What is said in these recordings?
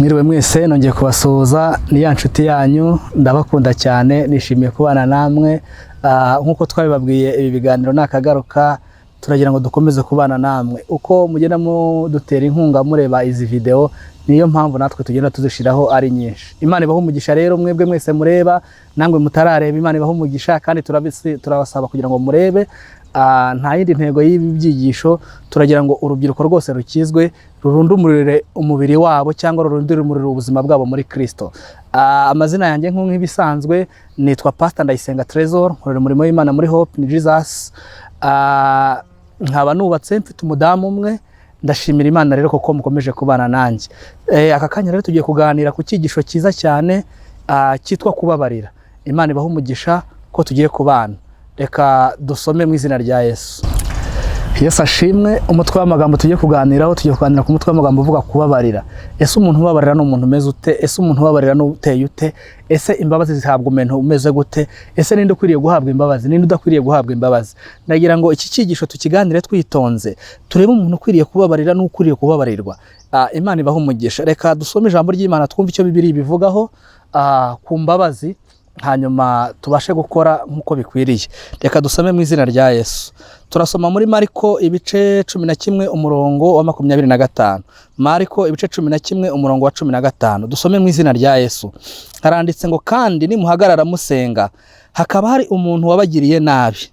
Mwiriwe mwese nongeye kubasuhuza ni ya nshuti yanyu ndabakunda cyane nishimiye kubana namwe nkuko twabibabwiye ibi biganiro nakagaruka turagira ngo dukomeze kubana namwe uko mugenda mudutera inkunga mureba izi video niyo mpamvu natwe tugenda tuzishiraho ari nyinshi. Imana ibaho umugisha rero mwebwe mwese mureba namwe mutarareba Imana ibaho umugisha kandi turabasaba kugira ngo murebe nta yindi ntego y'ibi byigisho turagira ngo urubyiruko rwose rukizwe rurundumurire umubiri wabo cyangwa rurundumurire ubuzima bwabo muri Kristo. Amazina yanjye nk'ibisanzwe nitwa Pastor Ndayisenga Trésor nkorera umurimo w'Imana muri Hope ni Jesus. Nkaba nubatse mfite umudamu umwe ndashimira Imana rero kuko mukomeje kubana nanjye. Aka kanya rero tugiye kuganira ku cyigisho cyiza cyane cyitwa kubabarira. Imana ibaho umugisha ko tugiye kubana. Reka dusome mu izina rya Yesu. Yesu ashimwe. Umutwe w'amagambo tugiye kuganiraho tugiye kuganira ku mutwe w'amagambo uvuga kubabarira. Ese umuntu ubabarira no umuntu umeze ute? Ese umuntu ubabarira no uteye ute? Ese imbabazi zihabwa umuntu umeze gute? Ese ninde ukwiriye guhabwa imbabazi ninde udakwiriye guhabwa imbabazi? Ndagira ngo iki cyigisho tukiganire twitonze turebe umuntu ukwiriye kubabarira n'ukwiriye kubabarirwa. Imana ibaho umugisha. Reka dusome ijambo ry'Imana twumve icyo Bibiliya bivugaho ku mbabazi hanyuma tubashe gukora nkuko bikwiriye. Reka dusome mu izina rya Yesu. Turasoma muri Mariko ibice 11 umurongo wa 25. Mariko ibice 11 umurongo wa 15. Dusome mu izina rya Yesu. Haranditse ngo kandi nimuhagarara musenga hakaba hari umuntu wabagiriye nabi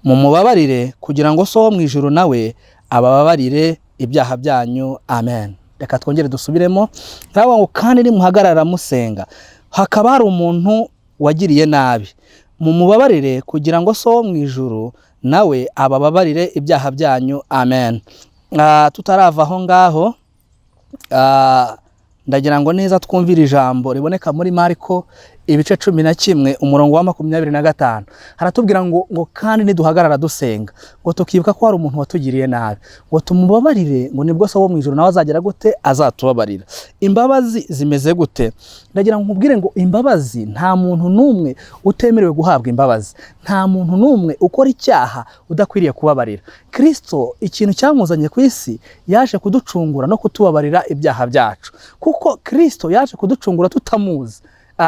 mumubabarire kugira ngo so mu ijuru nawe abababarire ibyaha byanyu. Amen. Reka twongere dusubiremo. Ndavuga ngo kandi nimuhagarara musenga hakaba hari umuntu wagiriye nabi mumubabarire kugira ngo so mu ijuru nawe abababarire ibyaha byanyu. Amen. Tutarava aho ngaho ndagira ngo neza twumvira ijambo riboneka muri Mariko ibice 11 umurongo wa 25. Haratubwira ngo kandi niduhagarara dusenga ngo tukibuka ko hari umuntu watugiriye nabi ngo tumubabarire ngo nibwo so wo mu ijuru nawe azagera gute azatubabarira. Imbabazi zimeze gute? Ndagira ngo nkubwire ngo imbabazi nta muntu numwe utemerewe guhabwa imbabazi. Nta muntu numwe ukora icyaha udakwiriye kubabarira. Kristo ikintu cyamuzanye ku isi yaje kuducungura no kutubabarira ibyaha byacu kuko Kristo yaje kuducungura tutamuzi.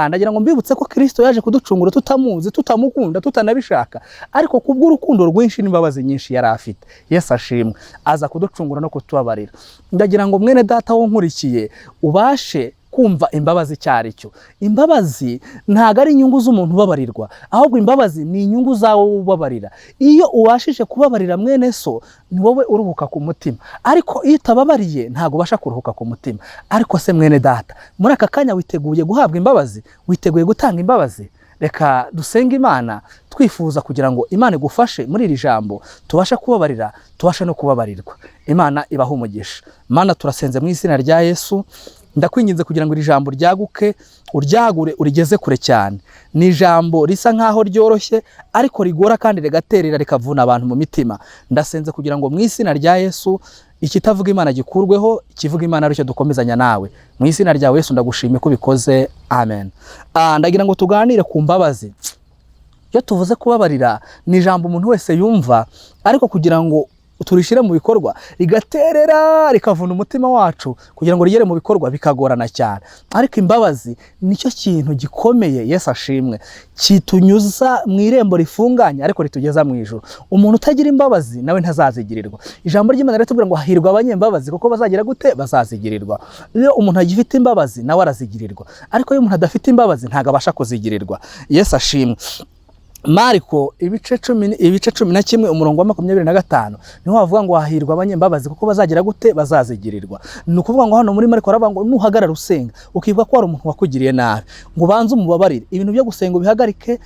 Ndagira ngo mbibutse ko Kristo yaje kuducungura tutamuzi tutamukunda tutanabishaka ariko kubw'urukundo rwinshi n'imbabazi nyinshi yari afite. Yesu ashimwe. Aza kuducungura no kutubabarira. Ndagira ngo mwene data wo nkurikiye ubashe kumva imbabazi cyari cyo. Imbabazi ntago ari inyungu z'umuntu ubabarirwa ahubwo imbabazi ni inyungu zawo ubabarira. Iyo ubashije kubabarira mwene so ni wowe uruhuka ku mutima ariko iyo utababariye ntago ubasha kuruhuka ku mutima. Ariko se mwene data muri aka kanya witeguye guhabwa imbabazi? Witeguye gutanga imbabazi? Reka dusenga Imana twifuza kugira ngo Imana igufashe muri iri jambo tubashe kubabarira tubashe no kubabarirwa. Imana ibaho umugisha. Mana turasenze mu izina rya Yesu. Ndakwinginze kugira ngo iri jambo ryaguke uryagure urigeze kure cyane. Ni ijambo risa nkaho ryoroshye ariko rigora kandi rigaterera rikavuna abantu mu mitima. Ndasenze kugira ngo mu izina rya Yesu ikitavuga Imana gikurweho ikivuga Imana aricyo dukomezanya nawe. Mu izina rya Yesu ndagushimiye ko bikoze. Amen. Ndagira ngo tuganire ku mbabazi. Iyo tuvuze kubabarira ni ijambo umuntu wese yumva ariko kugira ngo turishire mu bikorwa rigaterera rikavuna umutima wacu kugira ngo rigere mu bikorwa bikagorana cyane. Ariko imbabazi nicyo kintu gikomeye Yesu ashimwe kitunyuza mu irembo rifunganye ariko ritugeza mu ijuru. Umuntu utagira imbabazi nawe ntazazigirirwa. Ijambo ry'Imana ritubwira ngo hahirwa abanyembabazi kuko bazagira gute bazazigirirwa. Iyo umuntu agifite imbabazi nawe arazigirirwa ariko iyo umuntu adafite imbabazi ntago abasha kuzigirirwa. Yesu ashimwe. Mariko ibice 11 umurongo wa 25 niho havuga ngo hahirwa abanyembabazi kuko bazagira gute bazazigirirwa. Ni ukuvuga ngo hano muri Mariko aravuga ngo nuhagarara usenga ukibuka ko hari umuntu wakugiriye nabi ngo banze umubabarire. Ibintu byo gusenga ubihagarike,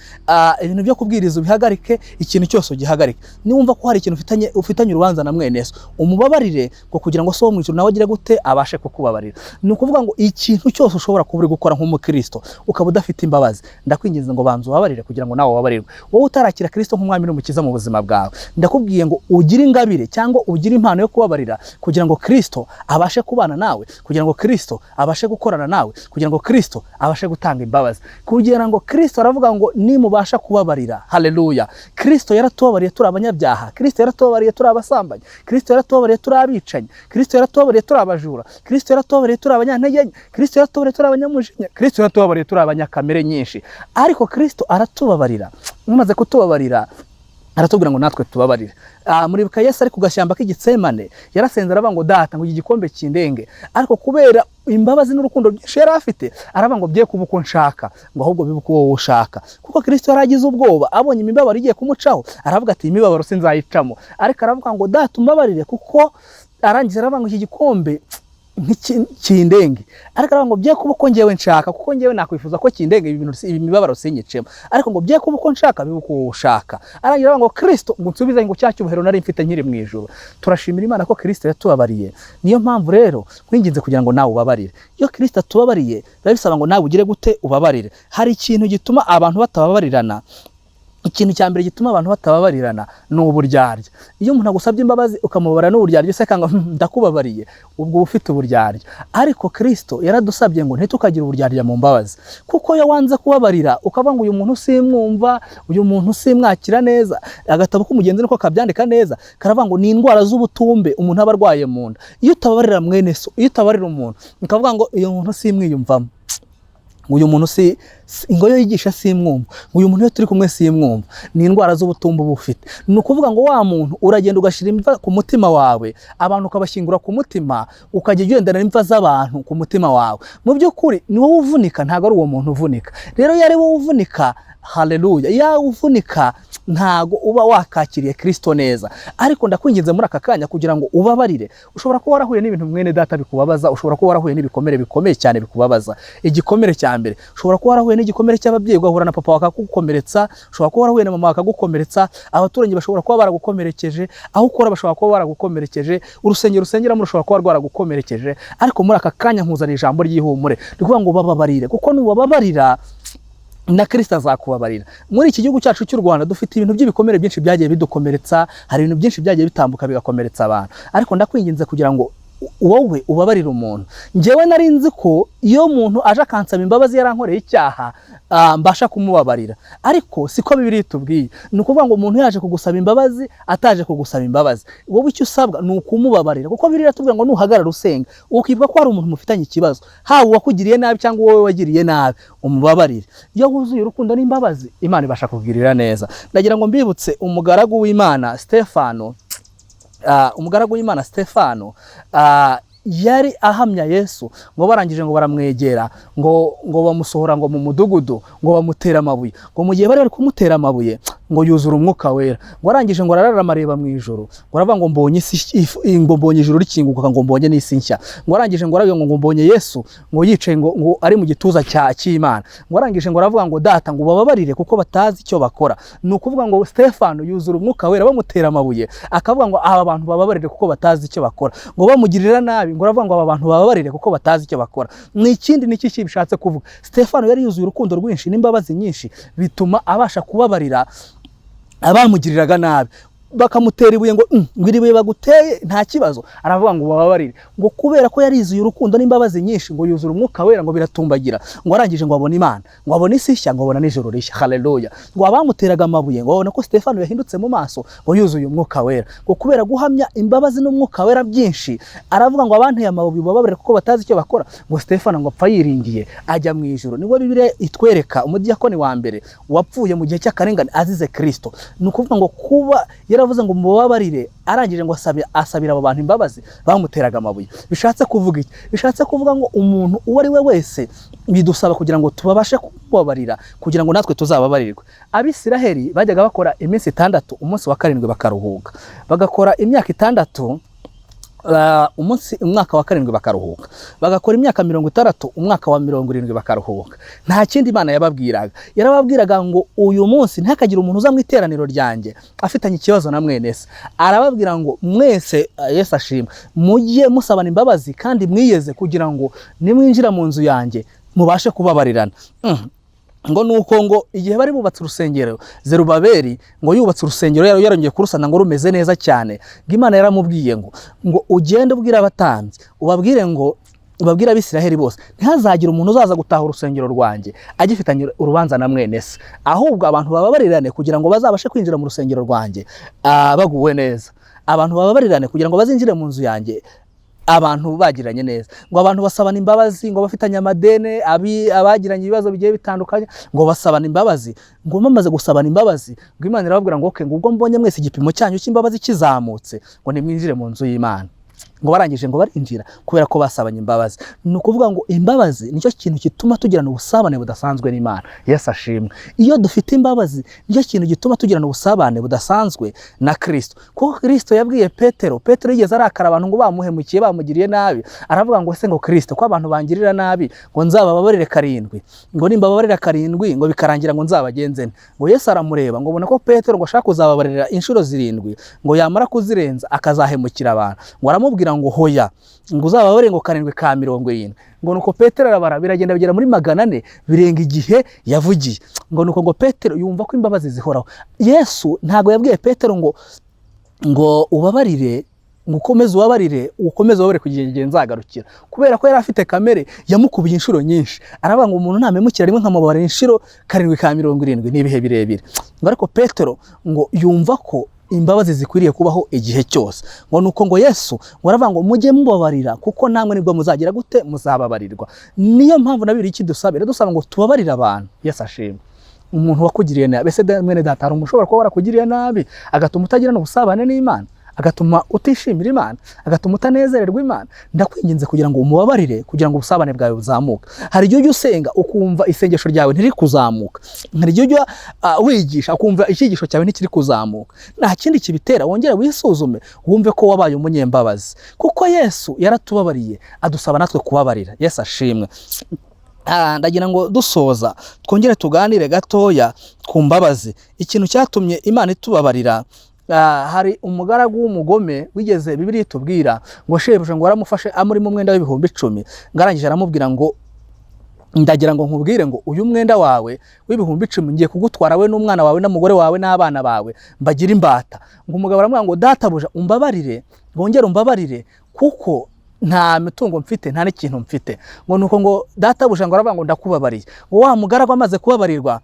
ibintu byo kubwiriza ubihagarike, ikintu cyose ugihagarike. Niwumva ko hari ikintu ufitanye urubanza na mwene so umubabarire ngo kugira ngo so mu ijuru nawe agira gute abashe kukubabarira. Ni ukuvuga ngo ikintu cyose ushobora kuba uri gukora nk'umukristo ukaba udafite imbabazi ndakwinginze ngo banze ubabarire kugira ngo nawe wababarire. yewe wowe utarakira Kristo nk'umwami n'umukiza mu buzima bwawe, ndakubwiye ngo ugire ingabire cyangwa ugire impano yo kubabarira kugira ngo Kristo abashe kubana nawe, kugira ngo Kristo abashe gukorana nawe, kugira ngo Kristo abashe gutanga imbabazi, kugira ngo Kristo aravuga ngo nimubasha kubabarira. Haleluya. Kristo yaratubabariye turi abanyabyaha, Kristo yaratubabariye turi abasambanyi, Kristo yaratubabariye turi abicanyi, Kristo yaratubabariye turi abajura, Kristo yaratubabariye turi abanyantege, Kristo yaratubabariye turi abanyamujinya, Kristo yaratubabariye turi abanyakamere nyinshi. Ariko Kristo aratubabarira, umaze kutubabarira aratubwira ngo natwe tubabarire. Muribuka Yesu ari ku gashyamba k'Igitsemane yarasenze aravuga ngo data ngo igikombe kindenge, ariko kubera imbabazi n'urukundo byinshi yari afite aravuga ngo bye kuba uko nshaka ngo ahubwo bibe uko wowe ushaka. Kuko Kristo yaragize ubwoba abonye imibabaro igiye kumucaho, aravuga ati imibabaro sinzayicamo, ariko aravuga ngo data umbabarire, kuko arangiza aravuga ngo iki gikombe kindenge, ariko aravuga ngo bye kuba uko ngewe nshaka, kuko ngewe nakwifuza ko kindenge imibabaro sinyicemo, ariko ngo bye kuba uko nshaka bibe uko ushaka. Arangira aravuga ngo Kristo ngo nsubize ngo cya cyubahiro nari mfite nkiri mu ijuru. Turashimira Imana ko Kristo yatubabariye. Niyo mpamvu rero nkwinginze kugira ngo nawe ubabarire. Iyo Kristo atubabariye biba bisaba ngo nawe ugire gute ubabarire. Hari ikintu gituma abantu batababarirana. Ikintu cya mbere gituma abantu batababarirana ni uburyarya. Iyo umuntu agusabye imbabazi ukamubara n'uburyarya se kanga ndakubabariye, ubwo ufite uburyarya. Ariko Kristo yaradusabye ngo ntitukagira uburyarya mu mbabazi, kuko iyo wanze kubabarira ukavuga ngo uyu muntu simwumva, uyu muntu simwakira neza, agatabo k'umugenzi niko kabyandika neza karavuga ngo ni indwara z'ubutumbe umuntu aba arwaye mu nda. Iyo utababarira mwene so, iyo utabarira umuntu ukavuga ngo uyu muntu simwiyumvamo, uyu muntu ngo yo yigisha simwumva, uyu muntu yo turi kumwe simwumva, ni indwara z'ubutumbu bufite. Ni ukuvuga ngo wa muntu uragenda ugashira imva ku mutima wawe, abantu ukabashyingura ku mutima, ukajya ugendana imva z'abantu ku mutima wawe. Mu by'ukuri ni wowe uvunika, ntago ari uwo muntu uvunika. Rero yari wowe uvunika, haleluya, ya uvunika ntago uba wakakiriye Kristo neza. Ariko ndakwinginze muri aka kanya kugira ngo ubabarire. Ushobora kuba warahuye n'ibintu mwene data bikubabaza, ushobora kuba warahuye n'ibikomere bikomeye cyane bikubabaza. Igikomere cya mbere, ushobora kuba warahuye n'igikomere cy'ababyeyi ugahura na papa wakagukomeretsa, ushobora kuba warahuye na mama wakagukomeretsa, abaturanyi bashobora kuba baragukomerekeje, aho ukora bashobora kuba baragukomerekeje, urusengero usengeramo rushobora kuba rwaragukomerekeje. Ariko muri aka kanya nkuzanira ijambo ry'ihumure, rikuvuga ngo bababarire, kuko nubababarira na Kristo azakubabarira. Muri iki gihugu cyacu cy'u Rwanda dufite ibintu by'ibikomere byinshi byagiye bidukomeretsa, hari ibintu byinshi byagiye bitambuka bigakomeretsa abantu. Ariko ndakwinginze kugira ngo wowe ubabarira umuntu. Ngewe nari nzi ko iyo umuntu aje akansaba imbabazi yarankoreye icyaha mbasha kumubabarira, ariko siko Bibiliya itubwiye. Ni ukuvuga ngo umuntu yaje kugusaba imbabazi ataje kugusaba imbabazi, wowe icyo usabwa ni ukumubabarira. Kuko Bibiliya itubwira ngo nuhagarara usenga ukibwa ko hari umuntu mufitanye ikibazo, haba uwakugiriye nabi cyangwa wowe wagiriye nabi, umubabarire. Iyo wuzuye urukundo n'imbabazi, Imana ibasha kugirira neza. Ndagira ngo mbibutse umugaragu w'Imana Stefano, umugaragu w'Imana Stefano yari ahamya Yesu, ngo barangije ngo baramwegera, ngo bamusohora ngo mu mudugudu, ngo bamutera amabuye, ngo mu gihe bari kumutera amabuye ngo yuzura umwuka wera, ngo arangije ngo arararama areba mu ijuru, ngo aravuga ngo mbonye isi, ngo mbonye ijuru rikinguka, ngo mbonye n'isi nshya. Ngo arangije ngo aravuga ngo mbonye Yesu ngo yicaye ngo ari mu gituza cy'Imana. Ngo arangije ngo aravuga ngo data ngo bababarire kuko batazi icyo bakora. Ni ukuvuga ngo Stefano yuzura umwuka wera bamutera amabuye, akavuga ngo aba bantu bababarire kuko batazi icyo bakora. Ngo bamugirira nabi, ngo aravuga ngo aba bantu bababarire kuko batazi icyo bakora. Ni ikindi niki kibishatse kuvuga, Stefano yari yuzuye urukundo rwinshi n'imbabazi nyinshi, bituma abasha kubabarira abamugiriraga nabi. Bakamutera ibuye ngo ngwiribuye baguteye nta kibazo, aravuga ngo bababarire, ngo kubera ko yarizuye urukundo n'imbabazi nyinshi, ngo yuzura umwuka wera, ngo biratumbagira. Ngo arangije ngo abone Imana, ngo abone isi nshya, ngo abona n'ijoro rishya. Haleluya. Ngo abamuteraga amabuye ngo babona ko Stefano yahindutse mu maso, ngo yuzuye umwuka wera. Ngo kubera guhamya imbabazi n'umwuka wera byinshi, aravuga ngo abanteye amabuye bababarire kuko batazi icyo bakora. Ngo Stefano ngo apfa yiringiye ajya mu ijoro. Nibwo Bibiliya itwereka umudiyakoni wa mbere wapfuye mu gihe cy'akarengane azize Kristo. Ni ukuvuga ngo kuba yaravuze ngo mubabarire, arangije ngo asabira abo bantu imbabazi bamuteraga amabuye. Bishatse kuvuga iki? Bishatse kuvuga ngo umuntu uwo ari we wese bidusaba kugira ngo tubabashe kubabarira, kugira ngo natwe tuzababarirwe. Abisiraheli bajyaga bakora iminsi 6, umunsi wa 7 bakaruhuka, bagakora imyaka 6, umwaka wa 7 bakaruhuka, bagakora imyaka 60, umwaka wa 70 bakaruhuka. Nta kindi Imana yababwiraga, yarababwiraga ngo uyu munsi ntihakagire umuntu uza mu iteraniro ryanjye afitanye ikibazo na mwene se. Arababwira ngo mwese, Yesu ashimwe, mujye musabana imbabazi kandi mwiyeze kugira ngo nimwinjira mu nzu yanjye mubashe kubabarirana. ngo nuko ngo igihe bari bubatse urusengero Zerubabeli ngo yubatse urusengero yarongeye kurusana ngo rumeze neza cyane, ngo Imana yaramubwiye ngo ugende ubwira abatambyi ubabwire Abisiraheli bose ntihazagire umuntu uzaza gutaha urusengero rwanjye agifitanye urubanza na mwene se, ahubwo abantu bababarirane kugira ngo bazabashe kwinjira mu rusengero rwanjye baguwe neza, abantu bababarirane kugira ngo bazinjire mu nzu yanjye abantu bagiranye neza, ngo abantu basabana imbabazi, ngo bafitanye amadene, abagiranye ibibazo bigiye bitandukanye ngo basabana imbabazi, ngo bamaze gusabana imbabazi ngo Imana irababwira ngo okay, ngo ubwo mbonye mwese igipimo cyanyu cy'imbabazi kizamutse ngo nimwinjire mu nzu y'Imana. Ngo barangije ngo barinjira kubera ko basabanye imbabazi. Ni ukuvuga ngo imbabazi nicyo kintu gituma tugirana ubusabane budasanzwe n'Imana. Yesu ashimwe. Iyo dufite imbabazi nicyo kintu gituma tugirana ubusabane budasanzwe na Kristo. Kuko Kristo yabwiye Petero yigeze arakara abantu ngo bamuhemukiye bamugiriye nabi, aravuga ngo ese ngo Kristo ko abantu bangirira nabi ngo nzabababarire 7, ngo nimbababarira 7 ngo bikarangira ngo nzabagenze. Ngo Yesu aramureba ngo ubona ko Petero ngo ashaka kuzababarira inshuro 7 ngo yamara kuzirenza akazahemukira abantu, ngo aramubwira ngo hoya ngo uzababare ngo 7 ngo nuko Petero arabara biragenda bigera muri 400 birenga igihe yavugiye, ngo nuko ngo Petero yumva ko imbabazi zihoraho. Yesu ntago yabwiye Petero ngo ubabarire ukomeze ubabarire kugira igihe nzagarukira, kubera ko yari afite kamere yamukubiye inshuro nyinshi, aravuga ngo umuntu namemukira rimwe nkamubabarira inshuro 770 n'ibihe birebire. Ngo ariko Petero ngo yumva ko imbabazi zikwiriye kubaho igihe cyose, ngo nuko ngo Yesu waravuga ngo mujye mubabarira kuko namwe nibwo muzagira gute muzababarirwa. Niyo mpamvu nabiri iki dusaba ngo tubabarire abantu. Yesu ashimwe. Umuntu wakugiriye nabi, ese mwene data hari umushobora kuba warakugiriye nabi agatuma utagira n'ubusabane n'Imana, agatuma utishimira Imana, agatuma utanezererwa Imana, ndakwinginze kugira ngo umubabarire kugira ngo ubusabane bwawe buzamuke. Hari igihe usenga ukumva isengesho ryawe ntiri kuzamuka, hari igihe wigisha ukumva icyigisho cyawe ntikiri kuzamuka, nta kindi kibitera wongera wisuzume wumve ko wabaye umunyembabazi, kuko Yesu yaratubabariye adusaba natwe kubabarira. Yesu ashimwe. Ndagira ngo dusoza twongere tuganire gatoya ku mbabazi. Ikintu cyatumye Imana itubabarira, hari umugaragu w'umugome wigeze Bibiliya itubwira ngo shebuja ngo waramufashe amuri mu mwenda w'ibihumbi 10, ngarangije aramubwira ngo ndagira ngo nkubwire ngo uyu mwenda wawe w'ibihumbi 10 ngiye kugutwara we n'umwana wawe n'umugore wawe n'abana bawe mbagira imbata. Ngo umugabo aramubwira ngo databuja umbabarire, ngongera umbabarire kuko nta mitungo mfite nta n'ikintu mfite. Ngo nuko ngo databuja ngo aravuga ngo ndakubabariye. Ngo wa mugaragu amaze kubabarirwa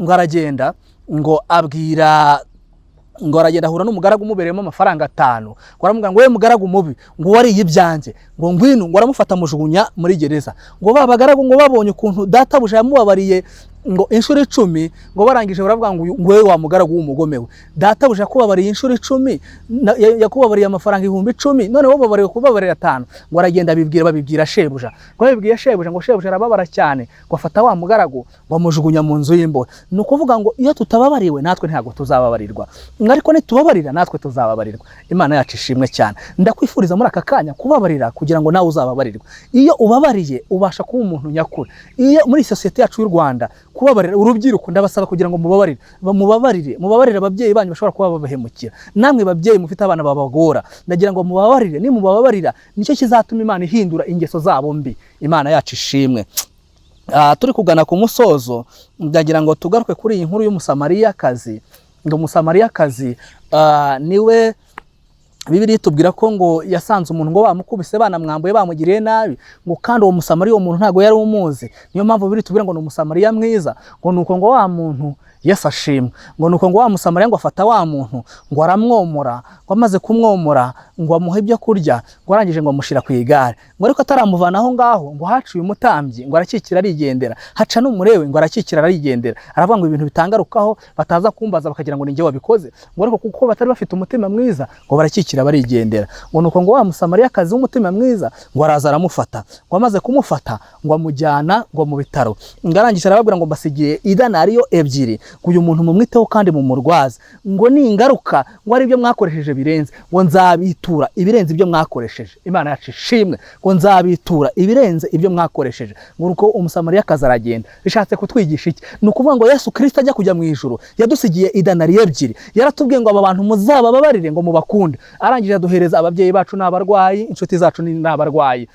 ngo aragenda ngo aragenda ahura n'umugaragu umubereyemo amafaranga 5, ngo aramubwira ngo we mugaragu mubi ngo wariye ibyanjye ngo ngwino, ngo aramufata mujugunya muri gereza. Ngo babagaragu ngo babonye ukuntu databuja yamubabariye ngo inshuro 10, ngo barangije baravuga ngo we wa mugaragu w'umugome we, databuja yakubabariye inshuro 10, yakubabariye amafaranga 10,000, none wowe babariye kubabarira 5. Ngo aragenda babibwira shebuja, ngo babibwiye shebuja, ngo shebuja arababara cyane, ngo afata wa mugaragu ngo amujugunya mu nzu y'imbohe. Ni ukuvuga ngo iyo tutababariwe natwe ntago tuzababarirwa, ariko nitubabarira natwe tuzababarirwa. Imana yacu ishimwe cyane. Ndakwifuriza muri aka kanya kubabarira kugira ngo nawe uzababarirwa. Iyo ubabariye ubasha kuba umuntu nyakuri. Iyo muri societe yacu y'u Rwanda kubabarira urubyiruko ndabasaba kugira ngo mubabarire ababyeyi banyu bashobora kuba babahemukira. Namwe babyeyi mufite abana babagora, ndagira ngo mubabarire, ni mubabarira nicyo kizatuma Imana ihindura ingeso zabo mbi. Imana yacu ishimwe. Turi kugana ku musozo, ndagira ngo tugaruke kuri iyi nkuru y'umusamariyakazi. Ngo umusamariyakazi niwe Bibiliya itubwira ko ngo yasanze umuntu ngo bamukubise banamwambuye bamugiriye nabi, ngo kandi uwo musamariya uwo muntu ntago yari umuzi. Niyo mpamvu Bibiliya itubwira ngo ni umusamariya mwiza. Ngo nuko ngo wa muntu Yesu ashimwe. Ngo nuko ngo wa musamariya ngo afata wa muntu ngo aramwomora, ngo amaze kumwomora ngo amuhe ibyo kurya, ngo arangije ngo amushira ku igare. Ngo ariko ataramuvana aho ngaho ngo haciye umutambyi ngo arakikira arigendera, haca n'umurewe ngo arakikira arigendera. Aravuga ngo ibintu bitangarukaho bataza kumbaza bakagira ngo ninjye wabikoze. Ngo ariko kuko batari bafite umutima mwiza ngo barakikira barigendera. Ngo nuko ngo wa musamariyakazi w'umutima mwiza ngo araza aramufata, ngo amaze kumufata ngo amujyana ngo mu bitaro. Ngo arangije arababwira ngo mbasigiye idanariyo 2, ngo uyu muntu mumwiteho kandi mumurwaze, ngo ni ingaruka ngo ari byo mwakoresheje birenze, ngo nzabitura ibirenze ibyo mwakoresheje. Imana yacu ishimwe. Ngo nzabitura ibirenze ibyo mwakoresheje. Ngo nuko umusamariyakazi aragenda. Bishatse kutwigisha iki? Ni ukuvuga ngo Yesu Kristo ajya kujya mu ijuru yadusigiye idanariyo 2, yaratubwiye ngo aba bantu muzababarire ngo mubakunde. Arangije aduhereza ababyeyi bacu n'abarwayi, inshuti zacu n'abarwayi.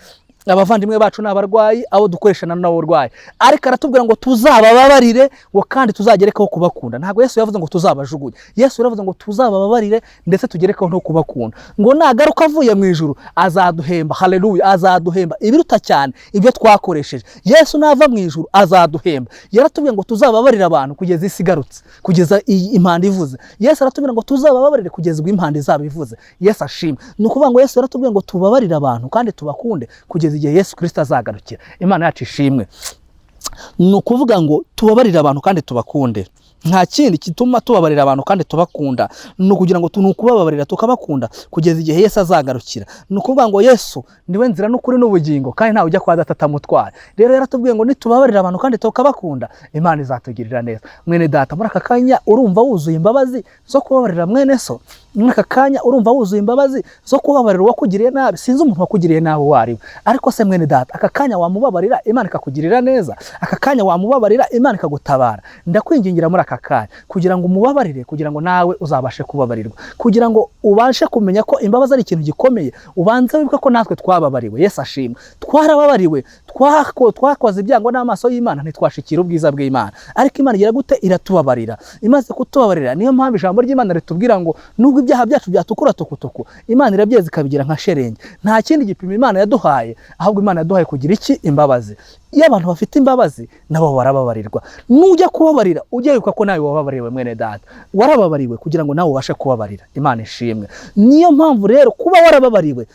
abavandimwe bacu n'abarwayi, abo dukoreshana nabo urwaye, ariko aratubwira ngo tuzabababarire ngo kandi tuzagerekaho kubakunda. Ntabwo Yesu yavuze ngo tuzabajugunye, Yesu yaravuze ngo tuzabababarire ndetse tugerekaho no kubakunda, ngo nagaruka avuye mu ijuru azaduhemba. Haleluya, azaduhemba ibiruta cyane ibyo twakoresheje. Yesu nava mu ijuru azaduhemba. Yaratubwiye ngo tuzababarire abantu kugeza isi igarutse, kugeza impanda ivuze. Yesu aratubwira ngo tuzabababarire kugeza ubwo impanda izaba ivuze. Yesu ashimwe. Ni ukuvuga ngo Yesu yaratubwiye ngo tubabarire abantu kandi tubakunde kugeza igihe Yesu Kristo azagarukira. Imana yacu ishimwe. Ni ukuvuga ngo tubabarire abantu kandi tubakunde. Nta kindi kituma tubabarira abantu kandi tubakunda, ni ukugira ngo tunukubabarira tukabakunda kugeza igihe Yesu azagarukira. Ni ukuvuga ngo Yesu niwe nzira n'ukuri n'ubugingo, kandi ntawe ujya kwa Data atamutwara. Rero yaratubwiye ngo nitubabarira abantu kandi tukabakunda, Imana izatugirira neza. Mwene data, muri aka kanya urumva wuzuye imbabazi zo kubabarira mwene so? Muri aka kanya urumva wuzuye imbabazi zo kubabarira uwakugiriye nabi? Sinzi umuntu wakugiriye nabi uwo ari we, ariko se mwene data, aka kanya wamubabarira Imana ikakugirira neza? Aka kanya wamubabarira Imana ikagutabara? Ndakwingingira muri aka kanya kugira ngo umubabarire, kugira ngo nawe uzabashe kubabarirwa, kugira ngo ubashe kumenya ko imbabazi ari ikintu gikomeye. Ubanze wibuke ko natwe twababariwe. Yesu ashimwe. Twarababariwe, twakoze ibyango n'amaso y'Imana, ntitwashikira ubwiza bw'Imana, ariko Imana igira gute? Iratubabarira. Imaze kutubabarira, niyo mpamvu ijambo ry'Imana ritubwira ngo nubwo ibyaha byacu byatukura tukutuku, Imana irabyeza ikabigira nka sherenge. Nta kindi gipimo Imana yaduhaye, ahubwo Imana yaduhaye kugira iki? Imbabazi. Iyo abantu bafite imbabazi nabo barababarirwa. Nujya kubabarira ujye wibuka ko nawe wababariwe mwene data. Warababariwe kugira ngo nawe ubashe kubabarira. Imana ishimwe. Niyo mpamvu rero kuba warababariwe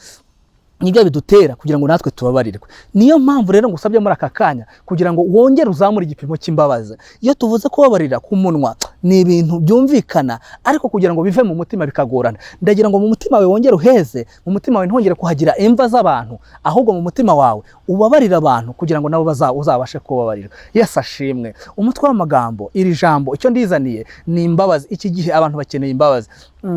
nibyo bidutera kugira ngo natwe tubabarirwe. Niyo mpamvu rero ngusabye muri aka kanya kugira ngo wongere uzamure igipimo cy'imbabazi. Iyo tuvuze kubabarira ku munwa ni ibintu byumvikana, ariko kugira ngo bive mu mutima bikagorana. Ndagira ngo mu mutima wawe wongere uheze, mu mutima wawe ntongere kuhagira imva z'abantu, ahubwo mu mutima wawe ubabarira abantu kugira ngo nabo uzabashe kubabarira. Yesu ashimwe. Umutwe w'amagambo, iri jambo icyo ndizaniye ni imbabazi. Iki gihe abantu bakeneye imbabazi.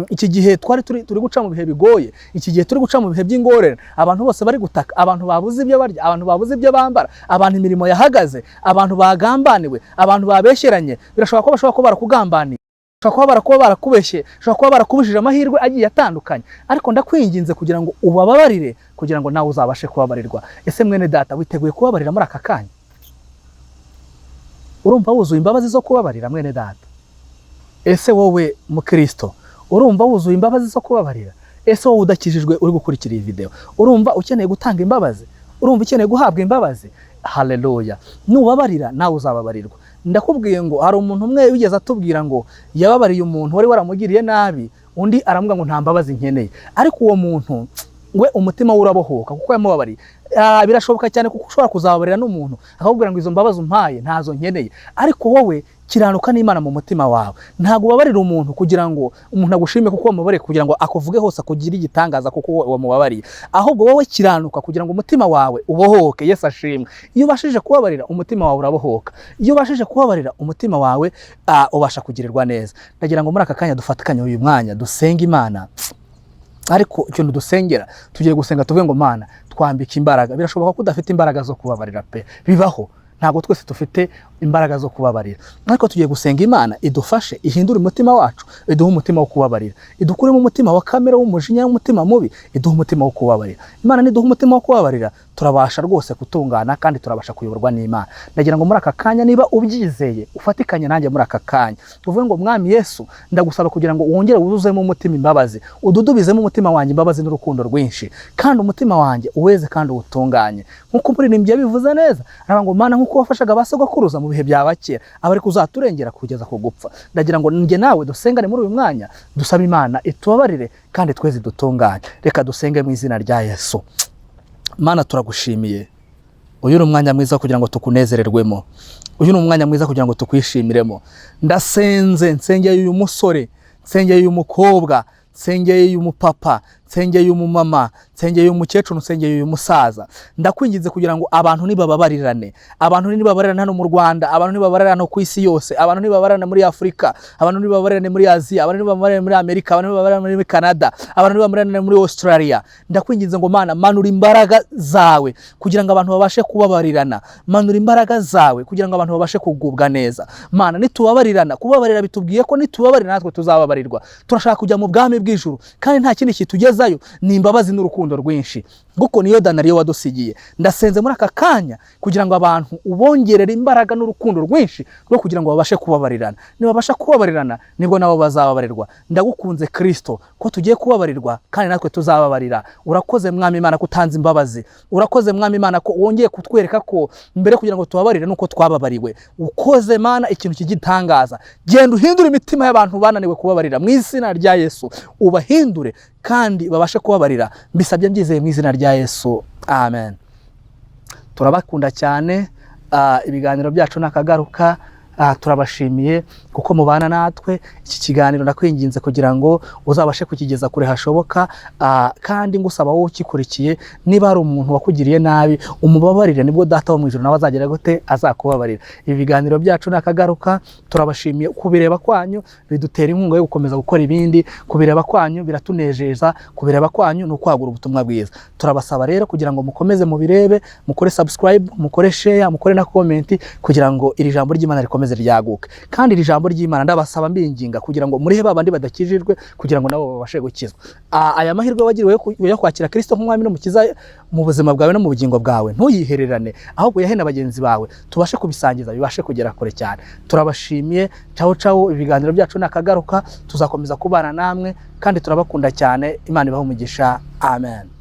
Iki gihe turi guca mu bihe bigoye, iki gihe turi guca mu bihe by'ingorane, abantu bose bari gutaka, abantu babuze ibyo barya, abantu babuze ibyo bambara, abantu imirimo yahagaze, abantu bagambaniwe, abantu babesheranye. Birashoboka ko bashobora kuba barakugambaniye, bashobora kuba barakubeshye, bashobora kuba barakubujije amahirwe agiye atandukanye, ariko ndakwinginze kugira ngo ubabarire kugira ngo nawe uzabashe kubabarirwa. Ese mwene data, witeguye kubabarira muri aka kanya? Urumva wuzuye imbabazi zo kubabarira mwene data? Ese wowe mukristo urumva wuzuye imbabazi zo kubabarira? Ese wowe udakijijwe uri gukurikira iyi video, urumva ukeneye gutanga imbabazi? Urumva ukeneye guhabwa imbabazi? Haleluya. Nubabarira nawe uzababarirwa. Ndakubwiye ngo hari umuntu umwe wigeze atubwira ngo yababariye umuntu wari waramugiriye nabi, undi aramuga ngo nta mbabazi nkeneye, ariko uwo muntu we umutima urabohoka kuko yamubabariye. Birashoboka cyane kuko ushobora kuzababarira n'umuntu akakubwira ngo izo mbabazi umpaye ntazo nkeneye, ariko wowe kiranuka n'Imana mu mutima wawe. Ntago ubabarira umuntu kugira ngo umuntu agushime kuko wamubariye, kugira ngo akuvuge hose akugira igitangaza kuko wamubabariye, ahubwo wowe kiranuka kugira ngo umutima wawe ubohoke. Yesu ashimwe. Iyo ubashije kubabarira umutima wawe urabohoka. Iyo ubashije kubabarira umutima wawe ubasha kugirirwa neza. Ndagira ngo muri aka kanya dufatikanye uyu mwanya dusenga Imana. Ariko ikintu dusengera, tugiye gusenga tuvuge ngo Mana twambike imbaraga. Birashoboka ko udafite imbaraga zo kubabarira pe, bibaho. Ntabwo twese dufite imbaraga zo kubabarira, ariko tugiye gusenga Imana idufashe, ihindure umutima wacu, iduhe umutima wo kubabarira, idukuremo umutima wa kamere w'umujinya n'umutima mubi, iduhe umutima wo kubabarira. Imana niduhe umutima wo kubabarira, turabasha rwose gutungana kandi turabasha kuyoborwa n'Imana. Ndagira ngo muri aka kanya niba ubyizeye ufatikanye nanjye muri aka kanya tuvuge ngo Mwami Yesu, ndagusaba kugira ngo wongere wuzuzemo umutima imbabazi, ududubizemo umutima wanjye imbabazi n'urukundo rwinshi, kandi umutima wanjye uweze kandi uwutunganye nkuko umuririmbyi yabivuze neza. Aravuga ngo Mana nkuko wafashaga abasogokuruza mu bihe bya bakera, aba ari kuzaturengera kugeza ku gupfa. Ndagira ngo njye nawe dusengane muri uyu mwanya, dusaba Imana itubabarire kandi tweze dutunganye. Reka dusenge mu izina rya Yesu. Mana turagushimiye, uyu ni umwanya mwiza kugira ngo tukunezererwemo, uyu ni umwanya mwiza kugira ngo tukwishimiremo. Ndasenze nsengeye uyu musore, nsengeye uyu mukobwa, nsengeye uyu mupapa, nsengeye uyu mumama, nsengeye uyu mukecuru, nsengeye uyu musaza. Ndakwinginze kugira ngo abantu nibababarirane, abantu nibabarirane hano mu Rwanda, abantu nibabarirane ku isi yose, abantu nibabarirane muri Afrika, abantu nibabarirane muri Aziya, abantu nibabarirane muri Amerika, abantu nibabarirane muri Canada, abantu nibabarirane muri Australia. Ndakwinginze ngo Mana manura imbaraga zawe kugira ngo abantu babashe kubabarirana, manura imbaraga zawe kugira ngo abantu babashe kugubwa neza. Mana nitubabarirana, kubabarira bitubwiye ko nitubabarira natwe tuzababarirwa. Turashaka kujya mu bwami bw'ijuru, kandi nta kindi kitugeza ni imbabazi n'urukundo rwinshi. kuko niyo danariyo wadusigiye. Ndasenze muri aka kanya kugira ngo abantu ubongerere imbaraga n'urukundo rwinshi rwo kugira ngo babashe kubabarirana. Nibabasha kubabarirana nibwo nabo bazababarirwa. Ndagukunze Kristo ko tugiye kubabarirwa kandi natwe tuzababarira. Urakoze Mwami Imana ko utanze imbabazi. Urakoze Mwami Imana ko wongeye kutwereka ko mbere kugira ngo tubabarire nuko twababariwe. Ukoze Mana ikintu kigitangaza. Genda uhindure imitima y'abantu bananiwe kubabarira mu izina rya Yesu. Ubahindure kandi babashe kubabarira. Mbisabye mbyizeye mu izina rya Yesu. Amen. Turabakunda cyane. Ibiganiro byacu nakagaruka. Turabashimiye kuko mubana natwe. Iki kiganiro ndakwinginze kugira ngo uzabashe kukigeza kure hashoboka, kandi ngusaba wowe ukikurikiye niba ari umuntu wakugiriye nabi umubabarire, nibwo data wo mu ijuru nawe azagera gute azakubabarira. Ibi biganiro byacu nakagaruka. Turabashimiye kubireba kwanyu, bidutera inkunga yo gukomeza gukora ibindi. Kubireba kwanyu biratunejeza, kubireba kwanyu no kwagura ubutumwa bwiza. Turabasaba rero kugira ngo mukomeze mubirebe, mukore subscribe, mukore share, mukore na comment kugira ngo iri jambo ry'Imana rikomeze ryaguke. Kandi iri jambo ry'Imana ndabasaba mbinginga kugira ngo murihe babandi badakijijwe kugira ngo nabo babashe gukizwa. Aya mahirwe wagiriwe yo kwakira Kristo nk'umwami n'umukiza mu buzima bwawe no mu bugingo bwawe, ntuyihererane, ahubwo yahene bagenzi bawe tubashe kubisangiza bibashe kugera kure cyane. Turabashimiye. Ciao. Ibiganiro byacu nakagaruka. Tuzakomeza kubana namwe kandi turabakunda cyane. Imana ibahe umugisha. Amen.